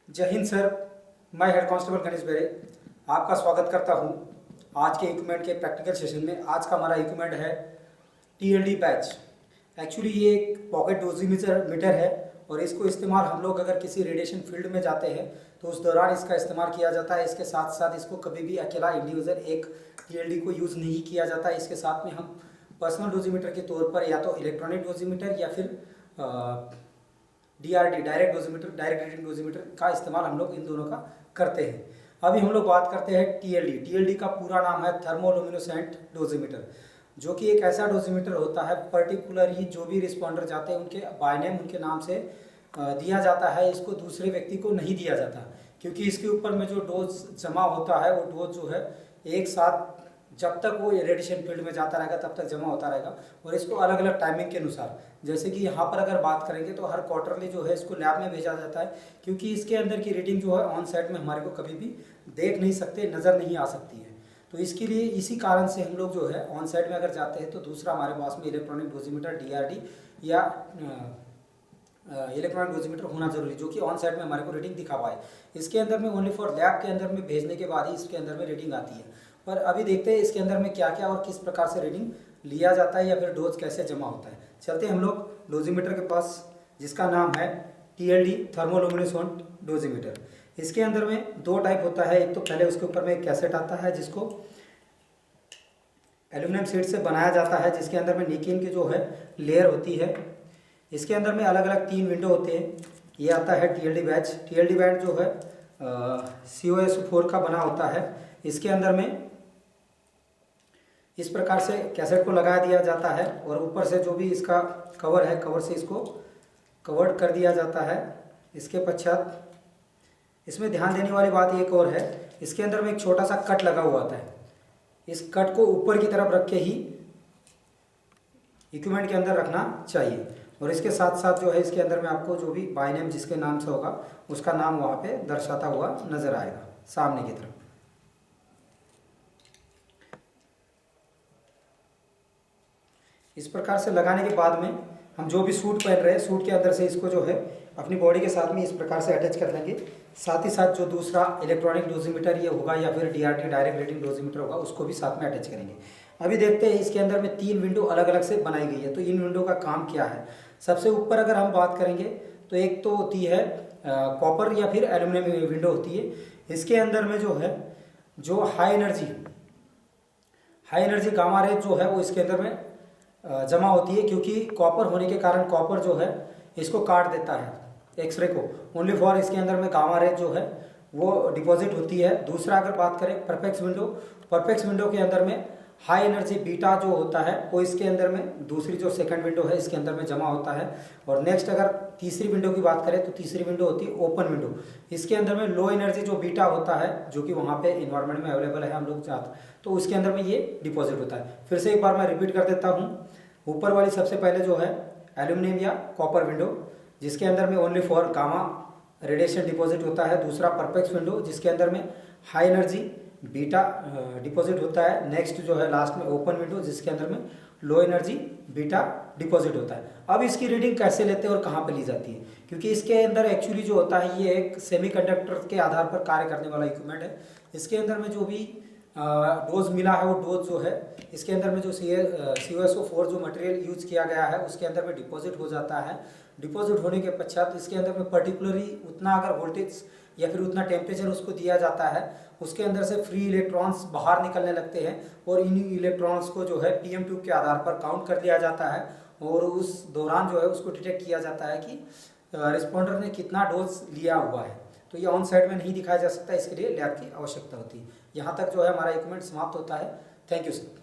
जय हिंद सर। मैं head constable Ganesh बेरे आपका स्वागत करता हूं आज के इक्विपमेंट के प्रैक्टिकल सेशन में। आज का हमारा इक्विपमेंट है टीएलडी पैच। एक्चुअली ये एक पॉकेट डोजीमीटर है और इसको इस्तेमाल हम लोग अगर किसी रेडिएशन फील्ड में जाते हैं तो उस दौरान इसका इस्तेमाल किया जाता है। इसके साथ साथ इसको कभी भी अकेला इंडिविजुअल एक टीएलडी को यूज़ नहीं किया जाता। इसके साथ में हम पर्सनल डोजीमीटर के तौर पर या तो इलेक्ट्रॉनिक डोजीमीटर या फिर DRD डायरेक्ट रीडिंग डोजीमीटर का इस्तेमाल हम लोग इन दोनों का करते हैं। अभी हम लोग बात करते हैं टीएलडी का पूरा नाम है थर्मोलुमिनेसेंट डोजीमीटर, जो कि एक ऐसा डोजीमीटर होता है पर्टिकुलरली जो भी रिस्पॉन्डर जाते हैं उनके बाय नेम उनके नाम से दिया जाता है। इसको दूसरे व्यक्ति को नहीं दिया जाता क्योंकि इसके ऊपर में जो डोज जमा होता है वो डोज जो है एक साथ जब तक वो रेडिएशन फील्ड में जाता रहेगा तब तक जमा होता रहेगा। और इसको अलग अलग टाइमिंग के अनुसार, जैसे कि यहाँ पर अगर बात करेंगे तो हर क्वार्टरली जो है इसको लैब में भेजा जाता है क्योंकि इसके अंदर की रीडिंग जो है ऑन साइट में हमारे को कभी भी देख नहीं सकते, नज़र नहीं आ सकती है। तो इसके लिए इसी कारण से हम लोग जो है ऑन साइट में अगर जाते हैं तो दूसरा हमारे पास में इलेक्ट्रॉनिक डोजीमीटर DRD या इलेक्ट्रॉनिक डोजीमीटर होना जरूरी, जो कि ऑन साइड में हमारे को रीडिंग दिखा पाए। इसके अंदर में ओनली फॉर लैब के अंदर में भेजने के बाद ही इसके अंदर में रीडिंग आती है। पर अभी देखते हैं इसके अंदर में क्या क्या और किस प्रकार से रीडिंग लिया जाता है या फिर डोज कैसे जमा होता है। चलते हैं हम लोग डोजीमीटर के पास, जिसका नाम है TLD थर्मोलुमिनेसेंट डोजीमीटर। इसके अंदर में दो टाइप होता है। एक तो पहले उसके ऊपर में एक कैसेट आता है जिसको एल्यूमिनियम शीट से बनाया जाता है, जिसके अंदर में निकिन की जो है लेयर होती है। इसके अंदर में अलग अलग 3 विंडो होते हैं। ये आता है TLD बैच। TLD बैच जो है COS4 का बना होता है। इसके अंदर में इस प्रकार से कैसेट को लगा दिया जाता है और ऊपर से जो भी इसका कवर है, कवर से इसको कवर्ड कर दिया जाता है। इसके पश्चात इसमें ध्यान देने वाली बात एक और है, इसके अंदर में एक छोटा सा कट लगा हुआ आता है। इस कट को ऊपर की तरफ रख के ही इक्विपमेंट के अंदर रखना चाहिए। और इसके साथ साथ जो है इसके अंदर में आपको जो भी बाय नेम जिसके नाम से होगा उसका नाम वहाँ पे दर्शाता हुआ नजर आएगा सामने की तरफ। इस प्रकार से लगाने के बाद में हम जो भी सूट पहन रहे हैं, सूट के अंदर से इसको जो है अपनी बॉडी के साथ में इस प्रकार से अटैच कर लेंगे। साथ ही साथ जो दूसरा इलेक्ट्रॉनिक डोजीमीटर ये होगा या फिर DRD डायरेक्ट रीडिंग डोजीमीटर होगा उसको भी साथ में अटैच करेंगे। अभी देखते हैं इसके अंदर में 3 विंडो अलग अलग से बनाई गई है। तो इन विंडो का काम क्या है, सबसे ऊपर अगर हम बात करेंगे तो एक तो होती है कॉपर या फिर एल्यूमिनियम विंडो होती है। इसके अंदर में जो है जो हाई एनर्जी गामा रे जो है वो इसके अंदर में जमा होती है, क्योंकि कॉपर होने के कारण कॉपर जो है इसको काट देता है एक्सरे को। ओनली फॉर इसके अंदर में गामा रे जो है वो डिपॉजिट होती है। दूसरा अगर बात करें परफेक्ट विंडो के अंदर में हाई एनर्जी बीटा जो होता है वो इसके अंदर में दूसरी जो सेकंड विंडो है इसके अंदर में जमा होता है। और नेक्स्ट अगर तीसरी विंडो की बात करें तो तीसरी विंडो होती है ओपन विंडो। इसके अंदर में लो एनर्जी जो बीटा होता है जो कि वहाँ पे इन्वायरमेंट में अवेलेबल है हम लोग चाहते तो उसके अंदर में ये डिपॉजिट होता है। फिर से एक बार मैं रिपीट कर देता हूँ। ऊपर वाली सबसे पहले जो है एल्यूमिनियम या कॉपर विंडो जिसके अंदर में only for gamma radiation deposit होता है। दूसरा परफेक्ट विंडो जिसके अंदर में हाई एनर्जी बीटा डिपॉजिट होता है। नेक्स्ट जो है लास्ट में ओपन विंडो जिसके अंदर में लो एनर्जी बीटा डिपॉजिट होता है। अब इसकी रीडिंग कैसे लेते हैं और कहाँ पे ली जाती है, क्योंकि इसके अंदर एक्चुअली जो होता है ये एक सेमीकंडक्टर के आधार पर कार्य करने वाला इक्विपमेंट है। इसके अंदर में जो भी डोज मिला है वो डोज जो है इसके अंदर में जो COS4 जो मटेरियल यूज किया गया है उसके अंदर में डिपॉजिट हो जाता है। डिपॉजिट होने के पश्चात इसके अंदर में पर्टिकुलरली उतना अगर वोल्टेज या फिर उतना टेम्परेचर उसको दिया जाता है उसके अंदर से फ्री इलेक्ट्रॉन्स बाहर निकलने लगते हैं और इन इलेक्ट्रॉन्स को जो है PM ट्यूब के आधार पर काउंट कर लिया जाता है और उस दौरान जो है उसको डिटेक्ट किया जाता है कि रिस्पॉन्डर ने कितना डोज लिया हुआ है। तो ये ऑन साइड में नहीं दिखाया जा सकता, इसके लिए लैब की आवश्यकता होती है। यहाँ तक जो है हमारा इक्विपमेंट समाप्त होता है। Thank you sir.